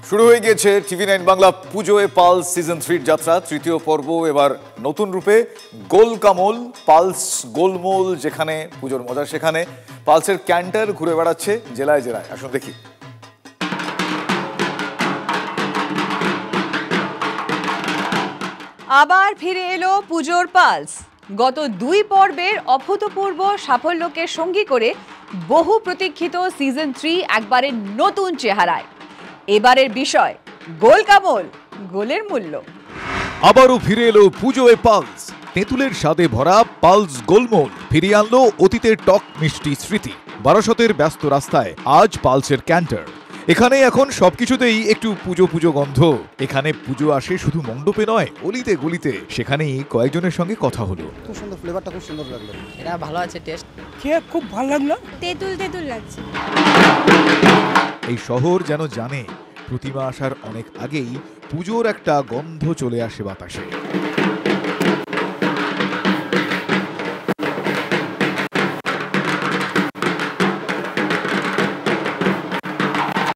শুরু হয়ে গিয়েছে টিভি9 বাংলা পুজোয় পালস সিজন 3 যাত্রা। তৃতীয় পর্ব এবার নতুন রূপে গোলকামল পালস গোলমোল। যেখানে পুজোর মজা সেখানে পালসের ক্যান্টার ঘুরে বেড়াচ্ছে জেলায় জেলায়। আসুন দেখি। আবার ফিরে এলো পুজোর পালস। গত 2 পর্বের অভূতপূর্ব সাফল্যকে সঙ্গী করে বহু প্রতীক্ষিত সিজন 3 একবারে নতুন চেহারায়। এবারের বিষয় গোলকামল, গোলের মূল্য। আবারও ফিরে এলো পুজোয় পালস। তেঁতুলের স্বাদে ভরা পালস গোলমোল ফিরিয়ে আনলো অতীতের টক মিষ্টি স্মৃতি। বারাসতের ব্যস্ত রাস্তায় আজ পালসের ক্যান্টার। এখানে এখন সবকিছুতেই একটু পুজো পুজো গন্ধ। এখানে পুজো আসে শুধু মণ্ডপে নয়, অলিতে গলিতে। সেখানেই কয়েকজনের সঙ্গে কথা হলো। খুব সুন্দর, ফ্লেভারটা খুব সুন্দর লাগলো। এটা ভালো আছে, টেস্ট খেয়ে খুব ভালো লাগলো। তেঁতুল তেঁতুল লাগছে। এই শহর যেন জানে প্রতিমা আসার অনেক আগেই পুজোর একটা গন্ধ চলে আসে বাতাসে।